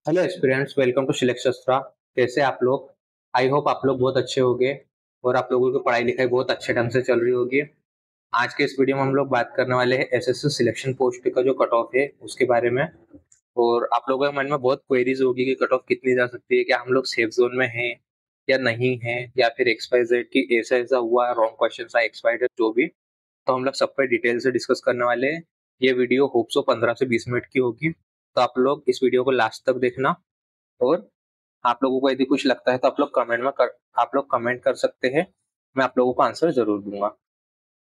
Hello aspirants, welcome to Select Shastra. कैसे आप लोग? आई होप आप लोग बहुत अच्छे होंगे और आप लोगों की पढ़ाई लिखाई बहुत अच्छे ढंग से चल रही होगी। आज के इस वीडियो में हम लोग बात करने वाले हैं एसएससी सिलेक्शन पोस्ट का जो कट ऑफ है उसके बारे में। और आप लोगों के मन में बहुत क्वेरीज होगी कि कट ऑफ कितनी जा सकती है, क्या हम लोग सेफ जोन में हैं या नहीं है, या फिर XYZ की ऐसा ऐसा हुआ, रॉन्ग क्वेश्चन था, XYZ जो भी। तो हम लोग सब पे डिटेल से डिस्कस करने वाले हैं। ये वीडियो होप सो 15 से 20 मिनट की होगी, तो आप लोग इस वीडियो को लास्ट तक देखना। और आप लोगों को यदि कुछ लगता है तो आप लोग कमेंट कर सकते हैं। मैं आप लोगों को आंसर जरूर दूंगा।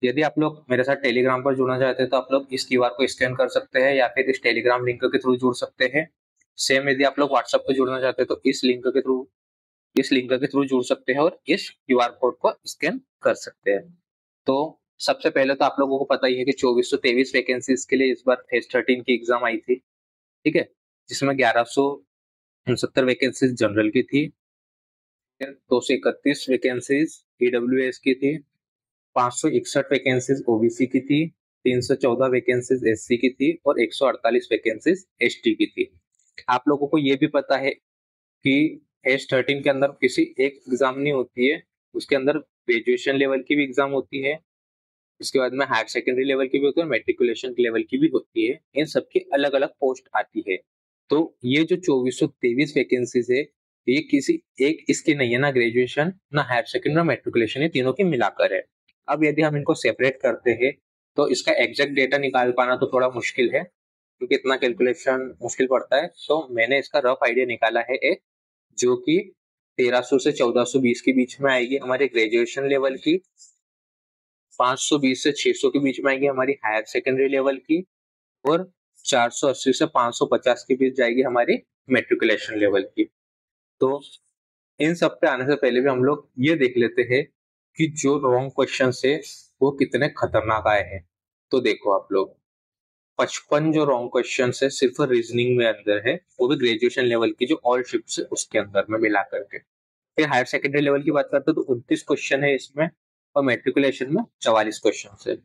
यदि आप लोग मेरे साथ टेलीग्राम पर जुड़ना चाहते हैं तो आप लोग इस क्यूआर को स्कैन कर सकते हैं या फिर इस टेलीग्राम लिंक के थ्रू जुड़ सकते हैं। सेम यदि आप लोग व्हाट्सएप पर जुड़ना चाहते हैं तो इस लिंक के थ्रू जुड़ सकते हैं और इस क्यूआर कोड को स्कैन कर सकते हैं। तो सबसे पहले तो आप लोगों को पता ही है कि 2423 वैकेंसीज के लिए इस बार फेज 13 की एग्जाम आई थी। ठीक है, जिसमें 1169 वैकेंसीज जनरल की थी, 231 वैकेंसीज ईडब्ल्यूएस की थी, 561 वैकेंसीज ओबीसी की थी, 314 वैकेंसीज एससी की थी और 148 वैकेंसीज एसटी की थी। आप लोगों को ये भी पता है कि एज 13 के अंदर किसी एक एग्जाम नहीं होती है, उसके अंदर ग्रेजुएशन लेवल की भी एग्जाम होती है, उसके बाद में हायर सेकेंडरी लेवल की भी होती है, मेट्रिकुलेशन लेवल की भी होती है। इन सबकी अलग अलग पोस्ट आती है। तो ये जो 2423 वैकेंसीज है, ये किसी एक इसकी नहीं है, ना ग्रेजुएशन ना हायर सेकेंडरी ना मेट्रिकुलेशन, ये तीनों की मिलाकर है। अब यदि हम इनको सेपरेट करते हैं तो इसका एग्जैक्ट डेटा निकाल पाना तो थोड़ा मुश्किल है, क्योंकि इतना कैलकुलेशन मुश्किल पड़ता है। तो मैंने इसका रफ आइडिया निकाला है एक, जो कि 1300 से 1420 के बीच में आएगी हमारे ग्रेजुएशन लेवल की, 520 से 600 के बीच में आएगी हमारी हायर सेकेंडरी लेवल की, और 480 से 550 के बीच जाएगी हमारी मेट्रिकुलेशन लेवल की। तो इन सब पे आने से पहले भी हम लोग ये देख लेते हैं कि जो रॉन्ग क्वेश्चन है वो कितने खतरनाक आए हैं। तो देखो आप लोग, 55 जो रॉन्ग क्वेश्चन है सिर्फ रीजनिंग में अंदर है, वो भी ग्रेजुएशन लेवल की जो ऑल शिफ्ट है उसके अंदर में मिला करके। फिर हायर सेकेंडरी लेवल की बात करते हैं तो 29 क्वेश्चन है इसमें, और मेट्रिकुलेशन में 44 क्वेश्चन है।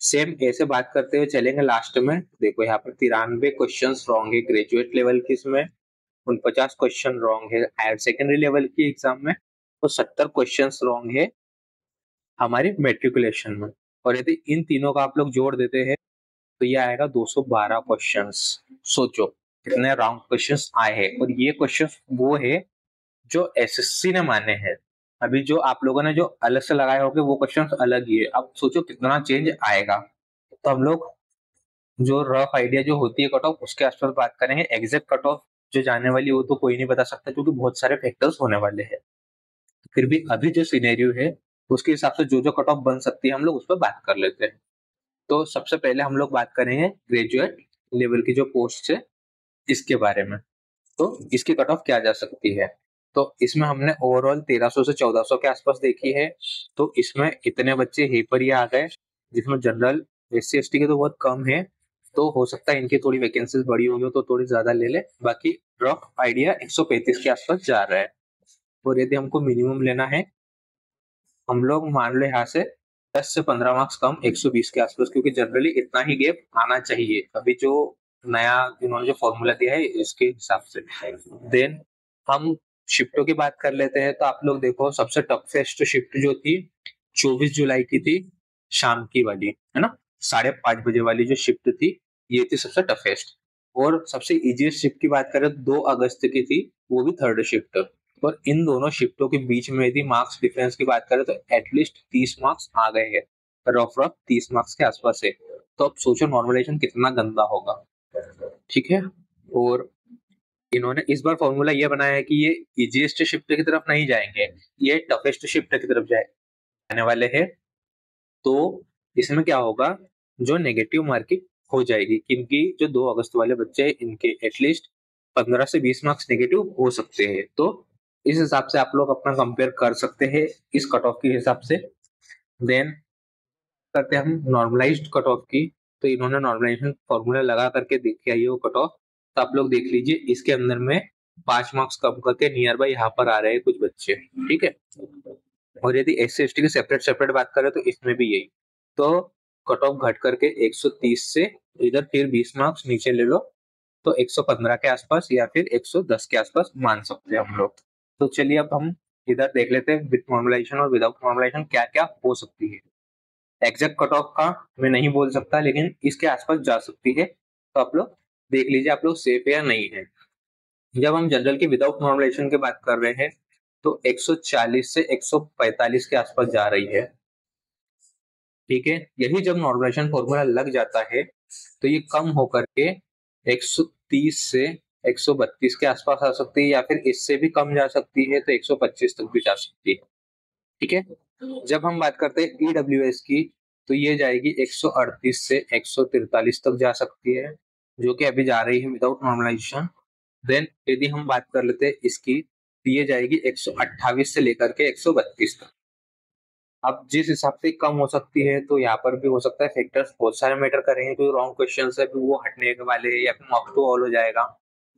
सेम ऐसे बात करते हुए चलेंगे लास्ट में। देखो यहाँ पर 93 क्वेश्चन रॉन्ग है ग्रेजुएट लेवल की इसमें, 49 क्वेश्चन रॉन्ग है हायर सेकेंडरी लेवल की एग्जाम में, और 70 क्वेश्चन रॉन्ग है हमारे मेट्रिकुलेशन में। और यदि इन तीनों का आप लोग जोड़ देते हैं तो ये आएगा 212 क्वेश्चंस। सोचो कितने रॉन्ग क्वेश्चंस आए हैं, और ये क्वेश्चंस वो है जो एसएससी ने माने हैं। अभी जो आप लोगों ने जो अलग से लगाए होंगे वो क्वेश्चंस अलग ही है। अब सोचो कितना चेंज आएगा। तो हम लोग जो रफ आइडिया जो होती है कट ऑफ उसके आसपास बात करेंगे। एग्जैक्ट कट ऑफ जो जाने वाली है वो तो कोई नहीं बता सकता, क्योंकि बहुत सारे फैक्टर्स होने वाले हैं। फिर भी अभी जो सिनेरियो है उसके हिसाब से जो जो कट ऑफ बन सकती है हम लोग उस पर बात कर लेते हैं। तो सबसे पहले हम लोग बात करेंगे ग्रेजुएट लेवल की जो पोस्ट है इसके बारे में। तो इसकी कट ऑफ क्या जा सकती है? तो इसमें हमने ओवरऑल 1300 से 1400 के आसपास देखी है। तो इसमें इतने बच्चे ही पर ही आ गए, जिसमें जनरल SC ST के तो बहुत कम है। तो हो सकता है इनकी थोड़ी वैकेंसीज बड़ी होगी तो थोड़ी ज्यादा ले ले। बाकी रफ आइडिया 135 के आसपास जा रहा है। और यदि हमको मिनिमम लेना है, हम लोग मान लो यहाँ से 10 से 15 मार्क्स कम 120 के आसपास, क्योंकि जनरली इतना ही गैप आना चाहिए अभी जो नया इन्होंने जो फॉर्मूला दिया है इसके हिसाब से। देन हम शिफ्टों की बात कर लेते हैं। तो आप लोग देखो, सबसे टफेस्ट शिफ्ट जो थी 24 जुलाई की थी, शाम की वाली, है ना, 5:30 बजे वाली जो शिफ्ट थी, ये थी सबसे टफेस्ट। और सबसे इजीएस्ट शिफ्ट की बात करें तो 2 अगस्त की थी, वो भी थर्ड शिफ्ट। और इन दोनों शिफ्टों के बीच में यदि मार्क्स डिफरेंस की बात करें तो एटलीस्ट 30 मार्क्स आ गए हैं, रफ रफ 30 मार्क्स के आसपास है। तो अब सोचो नॉर्मलाइजेशन कितना गंदा होगा। ठीक है। और इन्होंने इस बार फॉर्मूला ये बनाया है कि ये इजीएस्ट शिफ्ट की तरफ नहीं जाएंगे, ये टफेस्ट शिफ्ट की तरफ जाने वाले हैं। तो इसमें क्या होगा, जो नेगेटिव मार्किंग हो जाएगी, क्योंकि जो 2 अगस्त वाले बच्चे हैं इनके एटलीस्ट 15 से 20 मार्क्स नेगेटिव हो सकते हैं। तो इस हिसाब से आप लोग अपना कंपेयर कर सकते हैं इस कट ऑफ के हिसाब से। देन करते हैं हम नॉर्मलाइज्ड कट ऑफ की। तो इन्होंने नॉर्मलाइजेशन फॉर्मूला लगा करके देखा है वो कट ऑफ। तो आप लोग देख लीजिए, इसके अंदर में 5 मार्क्स कम करके नियर बाई यहाँ पर आ रहे हैं कुछ बच्चे। ठीक है। और यदि SC ST की सेपरेट सेपरेट बात करें तो इसमें भी यही। तो कट ऑफ घट करके 130 से इधर फिर 20 मार्क्स नीचे ले लो, तो 115 के आसपास या फिर 110 के आसपास मान सकते हैं हम लोग। तो चलिए अब हम इधर देख लेते हैं विद नॉर्मलाइजेशन और विदाउट नॉर्मलाइजेशन क्या क्या हो सकती है। एग्जैक्ट कट ऑफ का मैं नहीं बोल सकता, लेकिन इसके आसपास जा सकती है। तो आप लोग देख लीजिए आप लोग सेफ है या नहीं है। जब हम जनरल की विदाउट नॉर्मलाइजेशन की बात कर रहे हैं तो 140 से 145 के आसपास जा रही है। ठीक है, यही जब नॉर्मलाइजेशन फॉर्मूला लग जाता है तो ये कम होकर के 130 से 132 के आसपास आ सकती है, या फिर इससे भी कम जा सकती है तो 125 तक भी जा सकती है। ठीक है, जब हम बात करते हैं ईडब्ल्यूएस की तो ये जाएगी 138 से 143 तक जा सकती है, जो कि अभी जा रही है विदाउट नॉर्मलाइजेशन। देन यदि हम बात कर लेते हैं इसकी तो ये जाएगी 128 से लेकर के 132 तक। अब जिस हिसाब से कम हो सकती है तो यहाँ पर भी हो सकता है फैक्टर्स बहुत सारे मैटर करेंगे, जो रॉन्ग क्वेश्चन है वो हटने के वाले हैं या फिर मार्क्स टू ऑल हो जाएगा,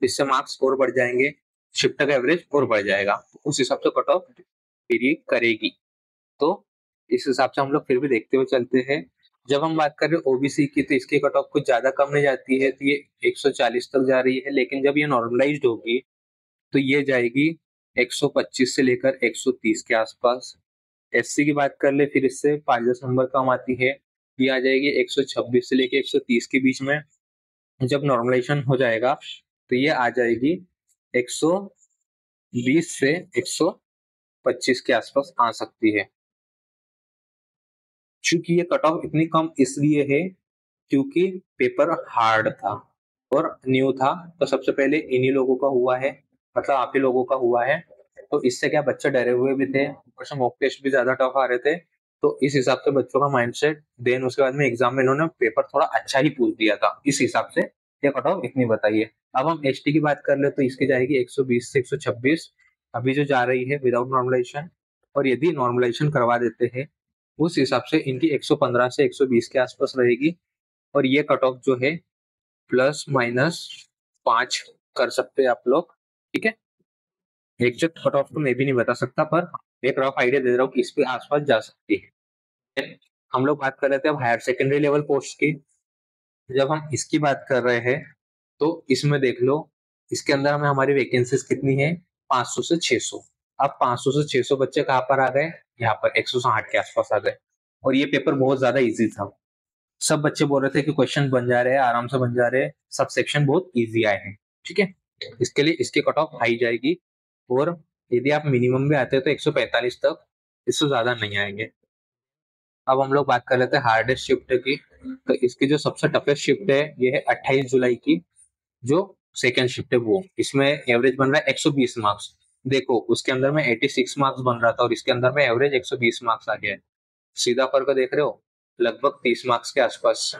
इससे मार्क्स और बढ़ जाएंगे, शिफ्ट का एवरेज और बढ़ जाएगा, उस हिसाब से कट ऑफ वेरी करेगी। तो इस हिसाब से हम लोग फिर भी देखते हुए चलते हैं। जब हम बात कर रहे हैं ओबीसी की तो इसकी कट ऑफ कुछ ज्यादा कम नहीं जाती है, तो ये 140 तक जा रही है, लेकिन जब ये नॉर्मलाइज्ड होगी तो ये जाएगी 125 से लेकर 130 के आसपास। एससी की बात कर ले फिर इससे 5-10 नंबर कम आती है, ये आ जाएगी 126 से लेकर 130 के बीच में। जब नॉर्मलाइजेशन हो जाएगा तो ये आ जाएगी 120 से 125 के आसपास आ सकती है। चूंकि ये कट ऑफ इतनी कम इसलिए है क्योंकि पेपर हार्ड था और न्यू था, तो सबसे पहले इन्हीं लोगों का हुआ है, मतलब आप ही लोगों का हुआ है। तो इससे क्या बच्चे डरे हुए भी थे, ऊपर से मॉक टेस्ट भी ज्यादा टफ आ रहे थे, तो इस हिसाब से बच्चों का माइंडसेट, देन उसके बाद में एग्जाम में इन्होंने पेपर थोड़ा अच्छा ही पूछ दिया था, इस हिसाब से ये कट ऑफ इतनी बताइए। अब हम एसटी की बात कर ले तो इसकी जाएगी 120 से 126 अभी जो जा रही है विदाउट नॉर्मलाइजेशन, और यदि नॉर्मलाइजेशन करवा देते हैं उस हिसाब से इनकी 115 से 120 के आसपास रहेगी। और ये कट ऑफ जो है ±5 कर सकते हैं आप लोग। ठीक है, एग्जैक्ट कट ऑफ तो मैं भी नहीं बता सकता, पर एक रफ आइडिया दे रहा हूँ कि इसके आसपास जा सकती है। हम लोग बात कर रहे थे अब हायर सेकेंडरी लेवल पोस्ट की। जब हम इसकी बात कर रहे हैं तो इसमें देख लो, इसके अंदर हमें हमारी वैकेंसीज कितनी है, 500 से 600। अब 500 से 600 बच्चे कहाँ पर आ गए, यहाँ पर 160 के आसपास आ गए। और ये पेपर बहुत ज्यादा इजी था, सब बच्चे बोल रहे थे कि क्वेश्चन बन जा रहे हैं, आराम से बन जा रहे हैं, सब सेक्शन बहुत इजी आए हैं। ठीक है, इसके लिए इसकी कट ऑफ हाई जाएगी, और यदि आप मिनिमम भी आते हैं तो 145 तक, इससे ज्यादा नहीं आएंगे। अब हम लोग बात कर लेते हैं हार्डेस्ट शिफ्ट की। तो इसकी जो सबसे टफेस्ट शिफ्ट है ये है 28 जुलाई की, जो सेकेंड शिफ्ट है वो, इसमें एवरेज बन रहा है 120 मार्क्स। देखो उसके अंदर में 86 मार्क्स बन रहा था और इसके अंदर में एवरेज 120 मार्क्स आ गया है, सीधा फर्क देख रहे हो, लगभग 30 मार्क्स के आसपास।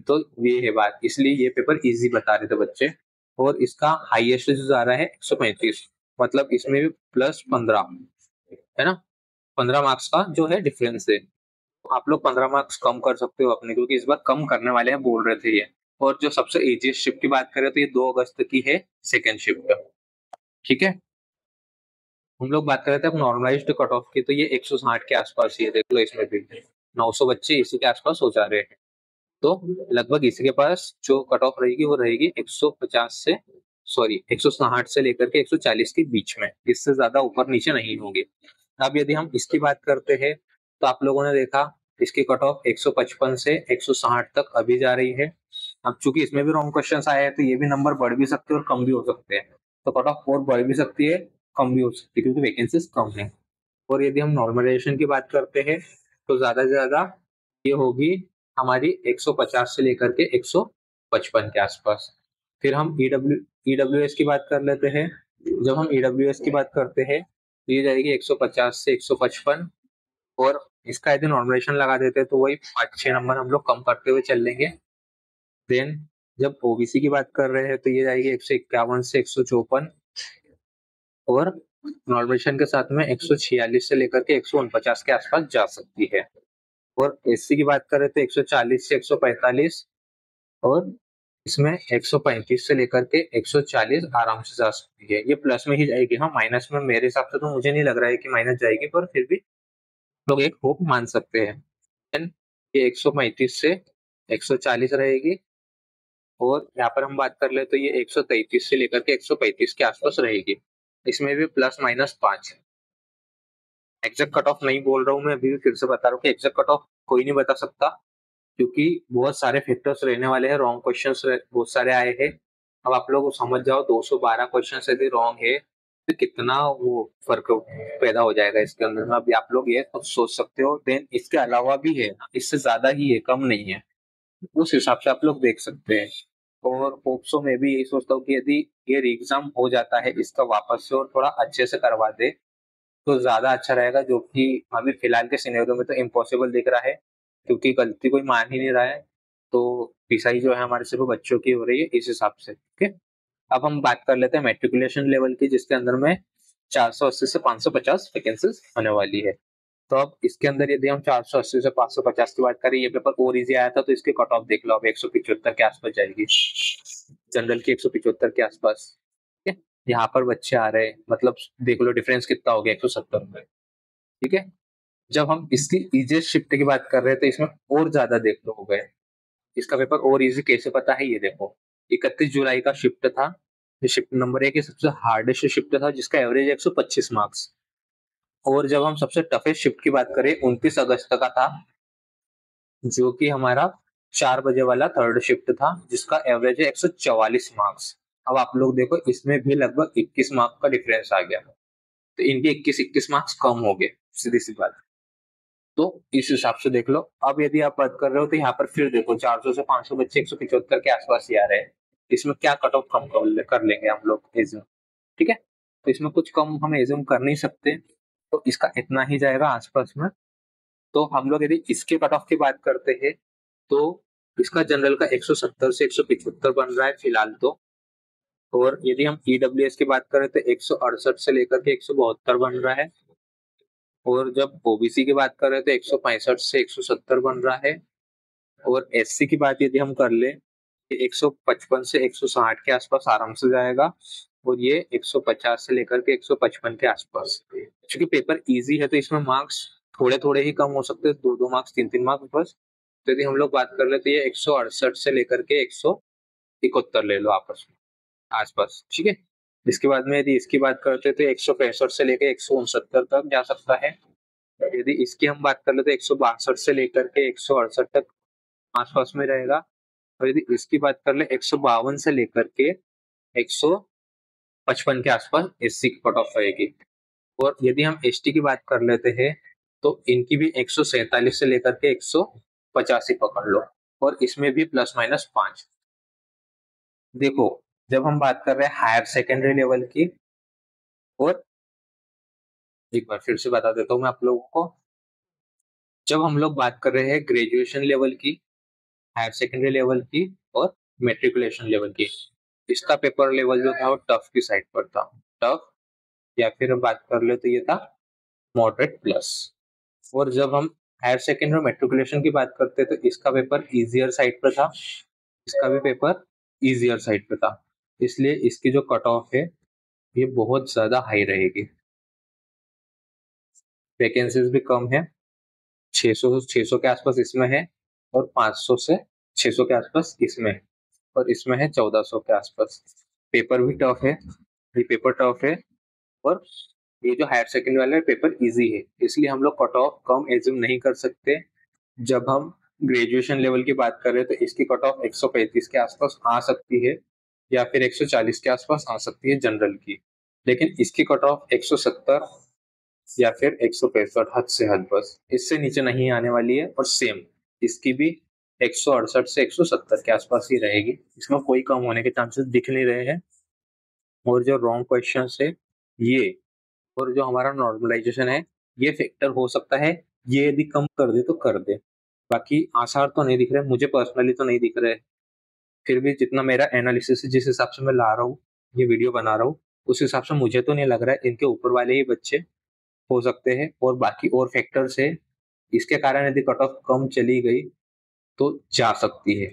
तो ये है बात, इसलिए ये पेपर इजी बता रहे थे बच्चे। और इसका हाईएस्ट जो आ रहा है 135, मतलब इसमें भी +15 है ना, 15 मार्क्स का जो है डिफरेंस है। आप लोग 15 मार्क्स कम कर सकते हो अपने, क्योंकि इस बार कम करने वाले हैं बोल रहे थे ये। और जो सबसे इजीएस्ट शिफ्ट की बात करें तो ये 2 अगस्त की है सेकेंड शिफ्ट। ठीक है, हम लोग बात कर रहे थे अब नॉर्मलाइज्ड कट ऑफ की, तो ये 160 के आसपास ही है, देख लो इसमें भी 900 बच्चे इसी के आसपास हो जा रहे हैं। तो लगभग इसी के पास जो कट ऑफ रहेगी वो रहेगी 150 से, सॉरी 160 से लेकर के 140 के बीच में, इससे ज्यादा ऊपर नीचे नहीं होगी। अब यदि हम इसकी बात करते हैं तो आप लोगों ने देखा इसकी कट ऑफ 155 से 160 तक अभी जा रही है। अब चूंकि इसमें भी रॉन्ग क्वेश्चंस आए हैं तो ये भी नंबर बढ़ भी सकते हैं और कम भी हो सकते हैं, तो कट ऑफ और बढ़ भी सकती है, कम भी हो सकती है, क्योंकि वैकेंसीज कम है। और यदि हम नॉर्मलाइजेशन की बात करते हैं तो ज्यादा से ज्यादा ये होगी हमारी 150 से लेकर के 155 के आसपास। फिर हम ईडब्ल्यूएस की बात कर लेते हैं। जब हम ईडब्ल्यूएस की बात करते हैं तो ये जाएगी 150 से 155, और इसका यदि नॉर्मलाइजेशन लगा देते हैं तो वही 5-6 नंबर हम लोग कम करते हुए चल लेंगे। देन जब ओबीसी की बात कर रहे हैं तो ये जाएगी 151 से 154, और नॉर्मलाइजेशन के साथ में 146 से लेकर के 149 के आसपास जा सकती है। और एससी की बात करें तो 140 से 145, और इसमें 135 से लेकर के 140 आराम से जा सकती है। ये प्लस में ही जाएगी, हाँ माइनस में मेरे हिसाब से तो मुझे नहीं लग रहा है कि माइनस जाएगी, पर फिर भी लोग एक होप मान सकते हैं। Then ये 135 से 140 रहेगी, और यहाँ पर हम बात कर ले तो ये 133 से लेकर के 135 के आसपास रहेगी। इसमें भी प्लस माइनस 5 है। एग्जैक्ट कट ऑफ नहीं बोल रहा हूँ मैं, अभी भी फिर से बता रहा हूँ कि एग्जैक्ट कट ऑफ कोई नहीं बता सकता, क्योंकि बहुत सारे फैक्टर्स रहने वाले हैं। रॉन्ग क्वेश्चंस बहुत सारे आए हैं। अब आप लोग समझ जाओ, 212 क्वेश्चंस यदि रॉन्ग है तो कितना वो फर्क पैदा हो जाएगा इसके अंदर में। अभी आप लोग ये खुद सोच सकते हो। देन इसके अलावा भी है, इससे ज्यादा ही है, कम नहीं है। उस हिसाब से आप लोग देख सकते हैं। और होप्सो में भी यही सोचता हूँ कि यदि ये एग्जाम हो जाता है इसका वापस से और थोड़ा अच्छे से करवा दे तो ज्यादा अच्छा रहेगा, जो कि अभी फिलहाल के सिनेरियो में तो इम्पॉसिबल दिख रहा है, क्योंकि गलती कोई मान ही नहीं रहा है। तो पिसाई जो है हमारे सिर्फ बच्चों की हो रही है इस हिसाब से। ठीक है, अब हम बात कर लेते हैं मेट्रिकुलेशन लेवल की, जिसके अंदर में 480 से 550 वैकेंसीज होने वाली है। तो अब इसके अंदर यदि हम 480 से 550 की बात करें, ये पेपर और इजी आया था तो इसके कट ऑफ देख लो, अब 175 के आसपास जाएगी, जनरल की 175 के आसपास। ठीक है, यहाँ पर बच्चे आ रहे हैं, मतलब देख लो डिफरेंस कितना हो गया, 170 में। ठीक है, जब हम इसकी इजीएस्ट शिफ्ट की बात कर रहे थे, इसमें और ज्यादा देख लो हो गए। इसका पेपर और इजी कैसे पता है, ये देखो 31 जुलाई का शिफ्ट था। ये शिफ्ट नंबर 1 सबसे हार्डेस्ट शिफ्ट था, जिसका एवरेज 125 मार्क्स। और जब हम सबसे टफेस्ट शिफ्ट की बात करें, 29 अगस्त का था, जो कि हमारा 4 बजे वाला थर्ड शिफ्ट था, जिसका एवरेज है 144 मार्क्स। अब आप लोग देखो, इसमें भी लगभग 21 मार्क्स का डिफरेंस आ गया। तो इनके 21 मार्क्स कम हो गए, सीधी सी बात। तो इस हिसाब से देख लो। अब यदि आप बात कर रहे हो तो यहाँ पर फिर देखो, 400 से 500 बच्चे 175 के आसपास ही आ रहे हैं। इसमें क्या कट ऑफ कम कर लेंगे हम लोग एज्यूम। ठीक है, तो इसमें कुछ कम हम एज्यूम कर नहीं सकते, तो इसका इतना ही जाएगा आसपास में। तो हम लोग यदि इसके कट ऑफ की बात करते हैं तो इसका जनरल का 170 से 175 बन रहा है फिलहाल तो। और यदि हम ईडब्ल्यूएस की बात करें तो 168 से लेकर के 172 बन रहा है। और जब ओबीसी की बात करें तो 165 से 170 बन रहा है। और एससी की बात यदि हम कर ले, 155 से 160 के आसपास आराम से जाएगा। और ये 150 से लेकर के 155 के आसपास। क्योंकि पेपर इजी है तो इसमें मार्क्स थोड़े थोड़े ही कम हो सकते हैं, 2-2 मार्क्स, 3-3 मार्क्स बस। तो यदि हम लोग बात कर ले तो ये 168 से लेकर के 171 ले लो आपस में आसपास। ठीक है, इसके बाद में यदि इसकी बात करते हैं तो 165 से लेकर 169 तक जा सकता है। यदि इसकी हम बात कर ले तो 162 से लेकर के 168 तक आसपास में रहेगा। और यदि इसकी बात कर ले 152 से लेकर के 155 के आसपास एससी की कट ऑफ रहेगी। और यदि हम एसटी की बात कर लेते हैं तो इनकी भी 147 से लेकर के 185 पकड़ लो। और इसमें भी प्लस माइनस 5। देखो, जब हम बात कर रहे हैं हायर सेकेंडरी लेवल की, और एक बार फिर से बता देता हूँ मैं आप लोगों को, जब हम लोग बात कर रहे हैं ग्रेजुएशन लेवल की, हायर सेकेंडरी लेवल की और मेट्रिकुलेशन लेवल की, इसका पेपर लेवल जो था वो टफ की साइड पर था। टफ, या फिर हम बात कर ले तो ये था मॉडरेट प्लस। और जब हम हायर सेकेंडरी और मेट्रिकुलेशन की बात करते हैं तो इसका पेपर इजियर साइड पर था, इसका भी पेपर इजियर साइड पे था। इसलिए इसकी जो कट ऑफ है ये बहुत ज्यादा हाई रहेगी। वैकेंसीज भी कम है, 600 के आसपास इसमें है। और 500 से 600 के आसपास इसमें है। और इसमें है 1400 के आसपास। पेपर भी टफ है, ये पेपर टफ है। और ये जो हायर सेकेंडरी वाला है पेपर इजी है, इसलिए हम लोग कट ऑफ कम एज्यूम नहीं कर सकते। जब हम ग्रेजुएशन लेवल की बात करें तो इसकी कट ऑफ 135 के आसपास आ सकती है, या फिर 140 के आसपास आ सकती है जनरल की। लेकिन इसकी कट ऑफ 170 या फिर 165, हद से हद, बस इससे नीचे नहीं आने वाली है। और सेम इसकी भी 168 से 170 के आसपास ही रहेगी, इसमें कोई कम होने के चांसेस दिख नहीं रहे हैं। और जो रॉन्ग क्वेश्चन है ये, और जो हमारा नॉर्मलाइजेशन है, ये फैक्टर हो सकता है ये यदि कम कर दे तो कर दे। बाकी आसार तो नहीं दिख रहे, मुझे पर्सनली तो नहीं दिख रहे। फिर भी जितना मेरा एनालिसिस है, जिस हिसाब से मैं ला रहा हूँ, ये वीडियो बना रहा हूँ, उस हिसाब से मुझे तो नहीं लग रहा है। इनके ऊपर वाले ही बच्चे हो सकते हैं, और बाकी और फैक्टर्स है, इसके कारण यदि कट ऑफ कम चली गई तो जा सकती है,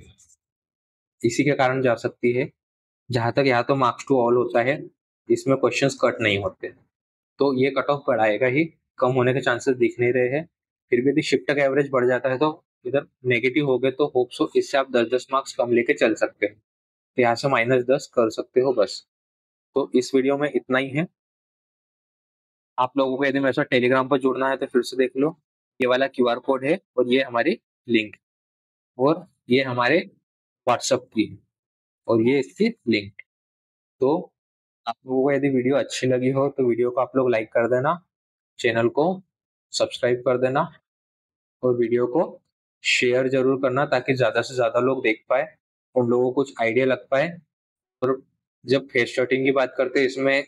इसी के कारण जा सकती है। जहां तक यहाँ तो मार्क्स टू ऑल होता है, इसमें क्वेश्चंस कट नहीं होते, तो ये कट ऑफ बढ़ाएगा ही, कम होने के चांसेस दिख नहीं रहे हैं। फिर भी यदि शिफ्ट का एवरेज बढ़ जाता है तो इधर नेगेटिव हो गए तो होप्स हो इससे आप 10-10 मार्क्स कम लेके चल सकते हैं। तो यहाँ से -10 कर सकते हो बस। तो इस वीडियो में इतना ही है। आप लोगों को यदि मेरे साथ टेलीग्राम पर जुड़ना है तो फिर से देख लो, ये वाला क्यूआर कोड है और ये हमारी लिंक, और ये हमारे व्हाट्सएप की है, और ये इसकी लिंक। तो आप लोगों को यदि वीडियो अच्छी लगी हो तो वीडियो को आप लोग लाइक कर देना, चैनल को सब्सक्राइब कर देना, और वीडियो को शेयर जरूर करना ताकि ज्यादा से ज्यादा लोग देख पाए, उन लोगों को कुछ आइडिया लग पाए। और जब फेस शॉटिंग की बात करते हैं, इसमें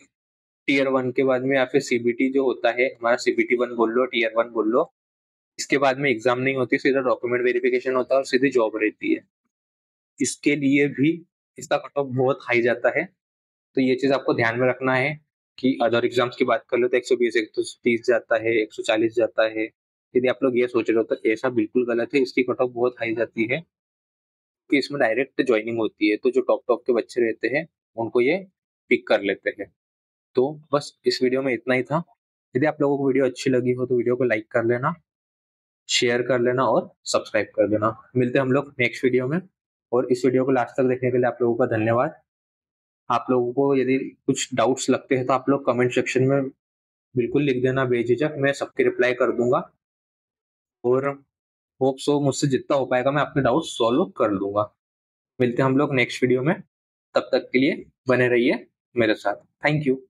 टीयर 1 के बाद में या फिर सीबीटी जो होता है हमारा, सीबीटी 1 बोल लो, टीयर 1 बोल लो, इसके बाद में एग्जाम नहीं होती, सीधा डॉक्यूमेंट वेरिफिकेशन होता है और सीधी जॉब रहती है। इसके लिए भी इसका कट ऑफ बहुत हाई जाता है। तो ये चीज आपको ध्यान में रखना है कि अदर एग्जाम्स की बात कर लो तो 120, 130 जाता है, 140 जाता है। यदि आप लोग ये सोच रहे हो तो ऐसा बिल्कुल गलत है, इसकी कट ऑफ बहुत हाई जाती है कि इसमें डायरेक्ट ज्वाइनिंग होती है, तो जो टॉप टॉप के बच्चे रहते हैं उनको ये पिक कर लेते हैं। तो बस इस वीडियो में इतना ही था। यदि आप लोगों को वीडियो अच्छी लगी हो तो वीडियो को लाइक कर लेना, शेयर कर लेना और सब्सक्राइब कर देना। मिलते हैं हम लोग नेक्स्ट वीडियो में, और इस वीडियो को लास्ट तक देखने के लिए आप लोगों का धन्यवाद। आप लोगों को यदि कुछ डाउट्स लगते हैं तो आप लोग कमेंट सेक्शन में बिल्कुल लिख देना बेझिझक, मैं सबके रिप्लाई कर दूंगा, और होप सो मुझसे जितना हो पाएगा मैं आपके डाउट्स सॉल्व कर लूंगा। मिलते हैं हम लोग नेक्स्ट वीडियो में, तब तक के लिए बने रहिए मेरे साथ। Thank you.